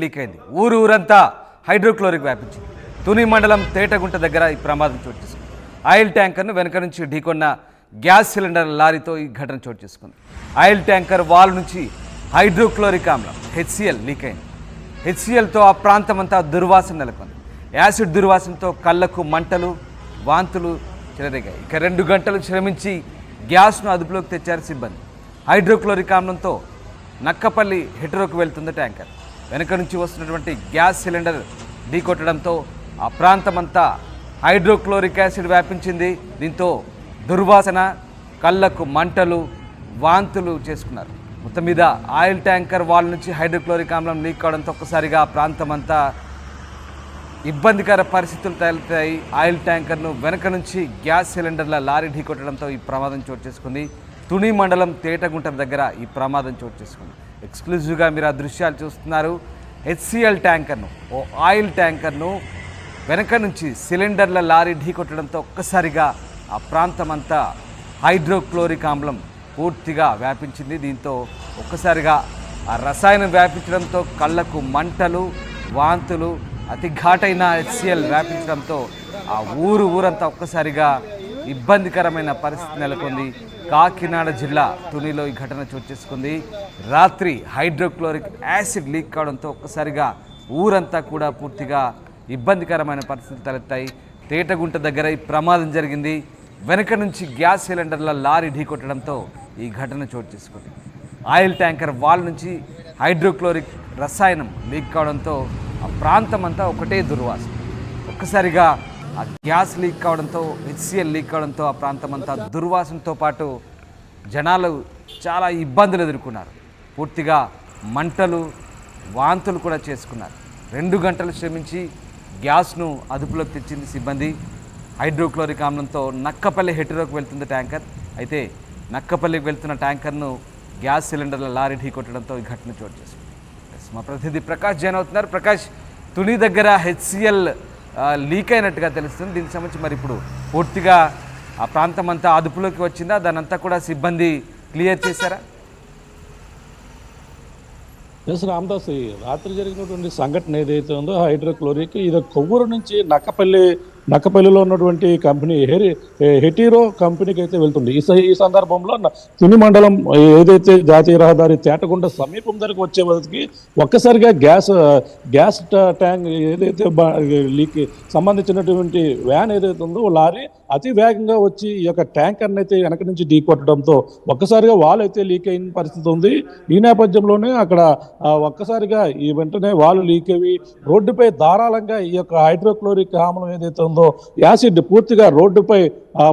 Leak అయింది. ఊరంతా hydrochloric వ్యాపించింది. తుని మండలం తేటగుంట దగ్గర ఈ ప్రమాదం చోటు చేసుకుంది. ఆయిల్ ట్యాంకర్ను వెనక నుంచి ఢీకొన్న గ్యాస్ సిలిండర్ లారీతో ఈ ఘటన చోటు చేసుకుంది. ఆయిల్ ట్యాంకర్ వాల్ నుంచి హైడ్రోక్లోరిక్ ఆమ్లం HCl లీక్ అయింది. HClతో ఆ ప్రాంతమంతా దుర్వాసన నెలకొంది. యాసిడ్ దుర్వాసనతో కళ్ళకు మంటలు, వాంతులు చెలరేగాయి. ఇక 2 గంటలు శ్రమించి గ్యాస్ను అదుపులోకి తెచ్చారు సిబ్బంది. హైడ్రోక్లోరిక్ ఆమ్లంతో నక్కపల్లి హెటరోకు వెళ్తుంది ట్యాంకర్. వెనక నుంచి వస్తున్నటువంటి గ్యాస్ సిలిండర్ ఢీకొట్టడంతో ఆ ప్రాంతమంతా హైడ్రోక్లోరిక్ యాసిడ్ వ్యాపించింది. దీంతో దుర్వాసన, కళ్ళకు మంటలు, వాంతులు చేసుకున్నారు. మొత్తం మీద ఆయిల్ ట్యాంకర్ వాల్ నుంచి హైడ్రోక్లోరిక్ ఆమ్లం లీక్ కావడంతో ఒక్కసారిగా ఆ ప్రాంతమంతా ఇబ్బందికర పరిస్థితులు తలెత్తాయి. ఆయిల్ ట్యాంకర్ను వెనక నుంచి గ్యాస్ సిలిండర్ల లారీ ఢీకొట్టడంతో ఈ ప్రమాదం చోటు చేసుకుంది. తుని మండలం తేటగుంట దగ్గర ఈ ప్రమాదం చోటు చేసుకుంది. ఎక్స్క్లూజివ్గా మీరు ఆ దృశ్యాలు చూస్తున్నారు. HCl ట్యాంకర్ను, ఓ ఆయిల్ ట్యాంకర్ను వెనక నుంచి సిలిండర్ల లారీ ఢీకొట్టడంతో ఒక్కసారిగా ఆ ప్రాంతమంతా హైడ్రోక్లోరిక్ ఆమ్లం పూర్తిగా వ్యాపించింది. దీంతో ఒక్కసారిగా ఆ రసాయనం వ్యాపించడంతో కళ్ళకు మంటలు, వాంతులు, అతి ఘాటైన HCl వ్యాపించడంతో ఆ ఊరంతా ఒక్కసారిగా ఇబ్బందికరమైన పరిస్థితి నెలకొంది. కాకినాడ జిల్లా తునిలో ఈ ఘటన చోటు చేసుకుంది. రాత్రి హైడ్రోక్లోరిక్ యాసిడ్ లీక్ కావడంతో ఒక్కసారిగా ఊరంతా కూడా పూర్తిగా ఇబ్బందికరమైన పరిస్థితులు తలెత్తాయి. తేటగుంట దగ్గర ఈ ప్రమాదం జరిగింది. వెనక నుంచి గ్యాస్ సిలిండర్ల లారీ ఢీకొట్టడంతో ఈ ఘటన చోటు చేసుకుంది. ఆయిల్ ట్యాంకర్ వాల్ నుంచి హైడ్రోక్లోరిక్ రసాయనం లీక్ కావడంతో ఆ ప్రాంతమంతా ఒకటే దుర్వాసన. ఒక్కసారిగా ఆ గ్యాస్ లీక్ కావడంతో, HCl లీక్ కావడంతో ఆ ప్రాంతమంతా దుర్వాసనతో పాటు జనాలు చాలా ఇబ్బందులు ఎదుర్కొన్నారు. పూర్తిగా మంటలు, వాంతులు కూడా చేసుకున్నారు. 2 గంటలు శ్రమించి గ్యాస్ను అదుపులోకి తెచ్చింది సిబ్బంది. హైడ్రోక్లోరిక్ ఆమ్లంతో నక్కపల్లి హెటరోకు వెళ్తుంది ట్యాంకర్. అయితే నక్కపల్లికి వెళ్తున్న ట్యాంకర్ను గ్యాస్ సిలిండర్ల లారీ ఢీకొట్టడంతో ఈ ఘటన చోటు చేసుకుంది. మా ప్రతినిధి ప్రకాష్ జాయిన్ అవుతున్నారు. ప్రకాష్, తుని దగ్గర HCl లీక్ అయినట్టుగా తెలుస్తుంది. దీనికి సంబంధించి మరి ఇప్పుడు పూర్తిగా ఆ ప్రాంతం అంతా అదుపులోకి వచ్చిందా? దాని అంతా కూడా సిబ్బంది క్లియర్ చేశారా? ఎస్ రామదాస్, రాత్రి జరిగినటువంటి సంఘటన ఏదైతే ఉందో హైడ్రోక్లోరిక్, ఇది కొవ్వూరు నుంచి నక్కపల్లిలో ఉన్నటువంటి కంపెనీ హెటీరో కంపెనీకి అయితే వెళ్తుంది. ఈ సందర్భంలో తుని మండలం ఏదైతే జాతీయ రహదారి తేటగుంట సమీపం దగ్గరకు వచ్చే వరకు ఒక్కసారిగా గ్యాస్ ట్యాంక్ ఏదైతే లీక్ సంబంధించినటువంటి వ్యాన్ ఏదైతే ఉందో లారీ అతి వేగంగా వచ్చి ఈ యొక్క ట్యాంకర్ని అయితే వెనక నుంచి ఢీకొట్టడంతో ఒక్కసారిగా వాల్ అయితే లీక్ అయిన పరిస్థితి ఉంది. ఈ నేపథ్యంలోనే అక్కడ ఒక్కసారిగా ఈ వెంటనే వాల్ లీక్ అయ్యి రోడ్డుపై ధారాళంగా ఈ యొక్క హైడ్రోక్లోరిక్ ఆమ్లం ఏదైతే ఉందో యాసిడ్ పూర్తిగా రోడ్డుపై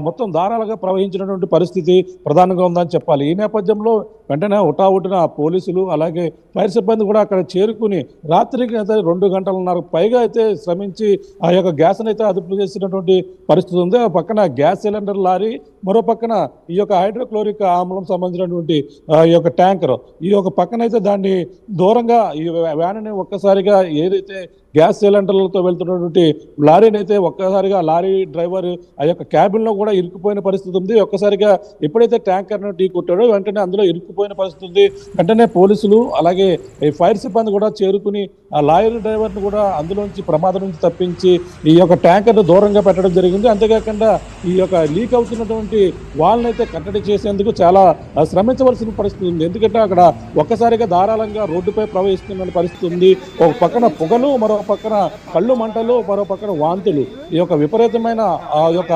మొత్తం ధారాలుగా ప్రవహించినటువంటి పరిస్థితి ప్రధానంగా ఉందని చెప్పాలి. ఈ నేపథ్యంలో వెంటనే హుటాహుటిన పోలీసులు అలాగే ఫైర్ సిబ్బంది కూడా అక్కడ చేరుకుని రాత్రికి అయితే 2 గంటలన్నర పైగా అయితే శ్రమించి ఆ యొక్క గ్యాస్ని అయితే అదుపు చేసినటువంటి పరిస్థితి ఉంది. ఆ పక్కన గ్యాస్ సిలిండర్ లారీ, మరో పక్కన ఈ యొక్క హైడ్రోక్లోరిక్ ఆమ్లం సంబంధించినటువంటి ఈ యొక్క ట్యాంకర్, ఈ యొక్క పక్కన అయితే దాన్ని దూరంగా ఈ వ్యాన్ని ఒక్కసారిగా ఏదైతే గ్యాస్ సిలిండర్లతో వెళ్తున్నటువంటి లారీని అయితే ఒక్కసారిగా లారీ డ్రైవర్ ఆ యొక్క క్యాబిన్లో కూడా ఇరుక్కుపోయిన పరిస్థితి ఉంది. ఒక్కసారిగా ఎప్పుడైతే ట్యాంకర్ను ఢీ కొట్టాడో వెంటనే అందులో ఇరుక్కుపోయిన పరిస్థితి ఉంది. వెంటనే పోలీసులు అలాగే ఫైర్ సిబ్బంది కూడా చేరుకుని ఆ లారీ డ్రైవర్ను కూడా అందులోంచి ప్రమాదం నుంచి తప్పించి ఈ యొక్క ట్యాంకర్ను దూరంగా పెట్టడం జరిగింది. అంతేకాకుండా ఈ యొక్క లీక్ అవుతున్నటువంటి వాళ్ళని అయితే కట్టడి చేసేందుకు చాలా శ్రమించవలసిన పరిస్థితి ఉంది. ఎందుకంటే అక్కడ ఒక్కసారిగా ధారాళంగా రోడ్డుపై ప్రవహిస్తున్న పరిస్థితి ఉంది. ఒక పక్కన పొగలు, మరో పక్కన కళ్ళు మంటలు, మరో పక్కన వాంతులు, ఈ యొక్క విపరీతమైన ఆ యొక్క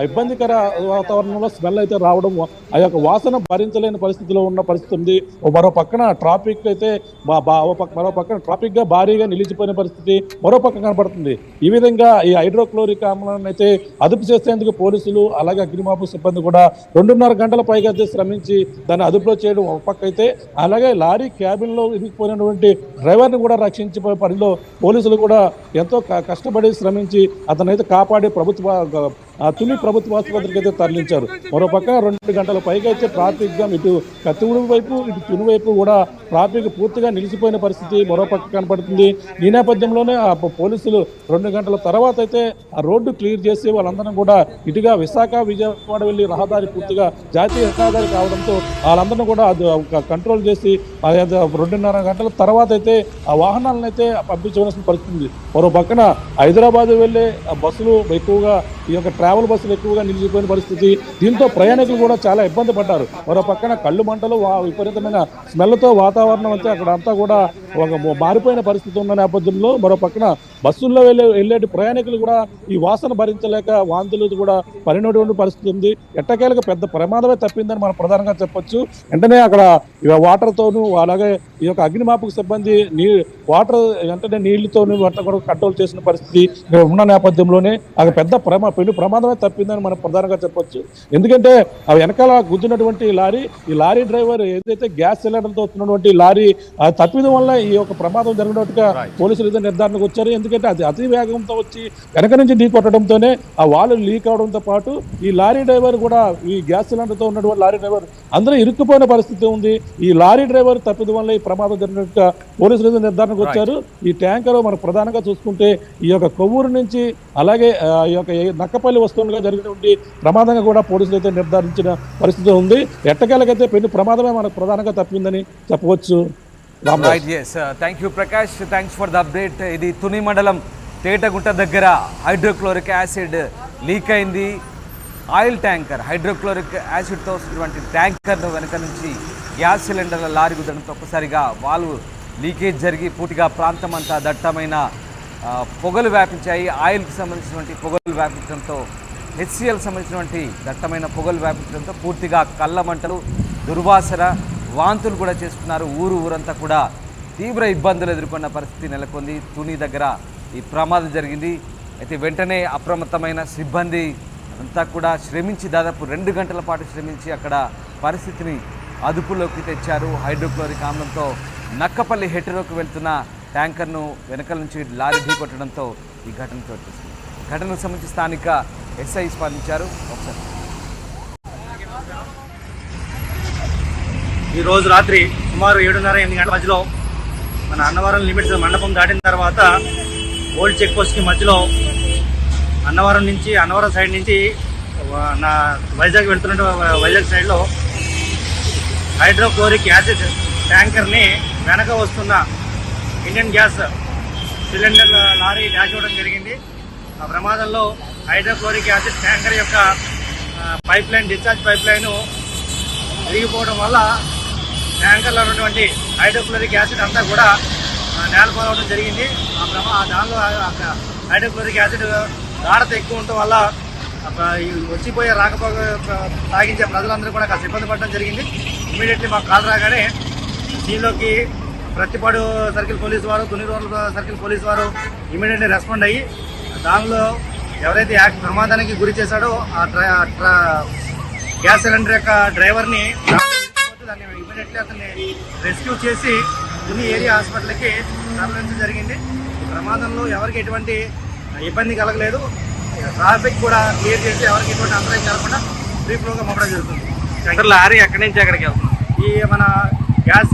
ఇబ్బందికర వాతావరణంలో స్మెల్ అయితే రావడం, ఆ యొక్క వాసన భరించలేని పరిస్థితిలో ఉన్న పరిస్థితి ఉంది. మరో పక్కన ట్రాఫిక్ అయితే మరో పక్కన ట్రాఫిక్ గా భారీగా నిలిచిపోయిన పరిస్థితి మరో పక్క కనబడుతుంది. ఈ విధంగా ఈ హైడ్రోక్లోరిక్ ఆమ్లాన్ని అయితే అదుపు చేసేందుకు పోలీసులు అలాగే అగ్నిమాపక సిబ్బంది కూడా 2.5 గంటల పైగా అయితే శ్రమించి దాన్ని అదుపులో చేయడం ఒక పక్క అయితే, అలాగే లారీ క్యాబిన్ లో ఇరిగిపోయినటువంటి డ్రైవర్ని కూడా రక్షించే పనిలో పోలీసులు కూడా ఎంతో కష్టపడి శ్రమించి అతనైతే కాపాడి తుని ప్రభుత్వ ఆసుపత్రికి అయితే తరలించారు. మరో పక్క 2 గంటల పైగా అయితే ట్రాఫిక్ జామ్ ఇటు కత్తిగూడెం వైపు ఇటు తుని వైపు కూడా ట్రాఫిక్ పూర్తిగా నిలిచిపోయిన పరిస్థితి మరోపక్క కనపడుతుంది. ఈ నేపథ్యంలోనే ఆ పోలీసులు 2 గంటల తర్వాత అయితే ఆ రోడ్డు క్లియర్ చేసి వాళ్ళందరం కూడా ఇటుగా విశాఖ విజయవాడ వెళ్ళి రహదారి పూర్తిగా జాతీయ రహదారి కావడంతో వాళ్ళందరినీ కూడా అది కంట్రోల్ చేసి 2.5 గంటల తర్వాత అయితే ఆ వాహనాలను అయితే పంపించవలసిన పరిస్థితి ఉంది. మరో పక్కన హైదరాబాద్ వెళ్ళే బస్సులు ఎక్కువగా ఈ యొక్క ట్రావెల్ బస్సులు ఎక్కువగా నిలిచిపోయిన పరిస్థితి. దీంతో ప్రయాణికులు కూడా చాలా ఇబ్బంది పడ్డారు. మరో పక్కన కళ్ళు మంటలు విపరీతమైన స్మెల్తో వాతావరణం అంతా అక్కడ అంతా కూడా ఒక మారిపోయిన పరిస్థితి ఉన్న నేపథ్యంలో మరో పక్కన బస్సుల్లో వెళ్ళేటి ప్రయాణికులు కూడా ఈ వాసన భరించలేక వాంతులు కూడా పడినటువంటి పరిస్థితి ఉంది. ఎట్టకేలకు పెద్ద ప్రమాదమే తప్పిందని మనం ప్రధానంగా చెప్పొచ్చు. వెంటనే అక్కడ వాటర్తోనూ అలాగే ఈ యొక్క అగ్నిమాపక సిబ్బంది వాటర్ వెంటనే నీళ్లతోనూ వాటిని కూడా కంట్రోల్ చేసిన పరిస్థితి ఉన్న నేపథ్యంలోనే అది పెద్ద ప్రమాదమే తప్పిందని మనం ప్రధానంగా చెప్పొచ్చు. ఎందుకంటే ఆ వెనకాల గుద్దినటువంటి ఈ లారీ డ్రైవర్ ఏదైతే గ్యాస్ సిలిండర్తో వస్తున్నటువంటి లారీ తప్పిదం వల్ల ఈ యొక్క ప్రమాదం జరిగినట్టుగా పోలీసులు అయితే నిర్ధారణకు వచ్చారు. ఎందుకంటే అది అతి వేగంతో వచ్చి వెనక నుంచి ఢీ కొట్టడంతోనే ఆ వాల్ లీక్ అవడంతో పాటు ఈ లారీ డ్రైవర్ కూడా ఈ గ్యాస్ సిలిండర్తో ఉన్నటువంటి లారీ డ్రైవర్ అందరూ ఇరుక్కుపోయిన పరిస్థితి ఉంది. ఈ లారీ డ్రైవర్ తప్పిదం వల్ల ఈ ప్రమాదం జరిగినట్టుగా పోలీసులు అయితే నిర్ధారణకు వచ్చారు. ఈ ట్యాంకర్ మనకు ప్రధానంగా చూసుకుంటే ఈ యొక్క కొవ్వూరు నుంచి అలాగే ఈ యొక్క నక్కపల్లి వస్తువులుగా జరిగినటువంటి ప్రమాదంగా కూడా పోలీసులు అయితే నిర్ధారించిన పరిస్థితి ఉంది. ఎట్టకేలకైతే పెను ప్రమాదమే మనకు ప్రధానంగా తప్పిందని చెప్పవచ్చు. Thank you Prakash, thanks for the update. ఇది తుని మండలం తేటగుంట దగ్గర హైడ్రోక్లోరిక్ యాసిడ్ లీక్ అయింది. ఆయిల్ ట్యాంకర్ హైడ్రోక్లోరిక్ యాసిడ్తో వస్తున్నటువంటి ట్యాంకర్ను వెనక నుంచి గ్యాస్ సిలిండర్ల లారీ గుద్దడంతో ఒక్కసారిగా వాల్వ్ లీకేజ్ జరిగి పూర్తిగా ప్రాంతం అంతా దట్టమైన పొగలు వ్యాపించాయి. ఆయిల్కి సంబంధించినటువంటి పొగలు వ్యాపించడంతో హెచ్సిఎల్ సంబంధించినటువంటి దట్టమైన పొగలు వ్యాపించడంతో పూర్తిగా కళ్ళ మంటలు, దుర్వాసన, వాంతులు కూడా చేసుకున్నారు. ఊరంతా కూడా తీవ్ర ఇబ్బందులు ఎదుర్కొన్న పరిస్థితి నెలకొంది. తుని దగ్గర ఈ ప్రమాదం జరిగింది. అయితే వెంటనే అప్రమత్తమైన సిబ్బంది అంతా కూడా శ్రమించి దాదాపు 2 గంటల పాటు శ్రమించి అక్కడ పరిస్థితిని అదుపులోకి తెచ్చారు. హైడ్రోక్లోరిక్ ఆమ్లంతో నక్కపల్లి హెటరోకు వెళ్తున్న ట్యాంకర్ను వెనకాల నుంచి లారీ ఢీకొట్టడంతో ఈ ఘటన చోటు చేసుకుంది. ఘటనకు సంబంధించి స్థానిక ఎస్ఐ స్పందించారు. ఒకసారి ఈరోజు రాత్రి సుమారు 7:30-8 గంటల మధ్యలో మన అన్నవరం లిమిట్స్ మండపం దాటిన తర్వాత ఓల్డ్ చెక్ పోస్ట్కి మధ్యలో అన్నవరం సైడ్ నుంచి నా వైజాగ్ వెళ్తున్న వైజాగ్ సైడ్లో హైడ్రోక్లోరిక్ యాసిడ్ ట్యాంకర్ని వెనక వస్తున్న Indian gas cylinder lorry dash అవ్వడం జరిగింది. ఆ ప్రమాదంలో హైడ్రోక్లోరిక్ యాసిడ్ ట్యాంకర్ యొక్క డిశ్చార్జ్ పైప్ లైన్ విరిగిపోవడం వల్ల ట్యాంకర్లో ఉన్నటువంటి హైడ్రోక్లోరిక్ యాసిడ్ అంతా కూడా నేలపాలవడం జరిగింది. దానిలో హైడ్రోక్లోరిక్ యాసిడ్ గాఢత ఎక్కువ ఉండటం వల్ల వచ్చిపోయే రాకపోక సాగించే ప్రజలందరూ కూడా కాస్త ఇబ్బంది పడడం జరిగింది. ఇమీడియట్లీ మాకు కాల్ రాగానే దీనిలోకి ప్రతిపాడు సర్కిల్ పోలీసు వారు, తుని రోడ్ల సర్కిల్ పోలీసు వారు ఇమీడియట్లీ రెస్పాండ్ అయ్యి దానిలో ఎవరైతే ప్రమాదానికి గురి చేశాడో ఆ గ్యాస్ సిలిండర్ యొక్క డ్రైవర్ని దాన్ని ఇమీడియట్లీ అతన్ని రెస్క్యూ చేసి తుని ఏరియా హాస్పిటల్కి తరలించడం జరిగింది. ఈ ప్రమాదంలో ఎవరికి ఎటువంటి ఇబ్బంది కలగలేదు. ట్రాఫిక్ కూడా క్లియర్ చేసి ఎవరికి ఎటువంటి అంతరాయం కలగకుండా ఫ్రీ ఫ్లోగా పంపడం జరుగుతుంది. లారీ ఎక్కడి నుంచి ఎక్కడికి వెళ్తుంది? ఈ మన గ్యాస్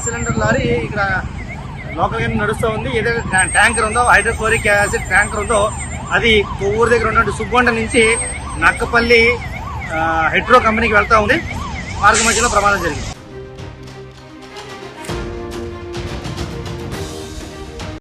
సిలిండర్ లారీ ఇక్కడ లోకల్గా నడుస్తూ ఉంది. ఏదైతే ట్యాంకర్ ఉందో హైడ్రోక్లోరిక్ యాసిడ్ ట్యాంకర్ ఉందో అది కొవ్వూరు దగ్గర ఉన్నటువంటి సుబ్బొండ నుంచి నక్కపల్లి హెట్రో కంపెనీకి వెళ్తూ ఉంది. మార్గ మధ్యలో ప్రమాదం జరిగింది.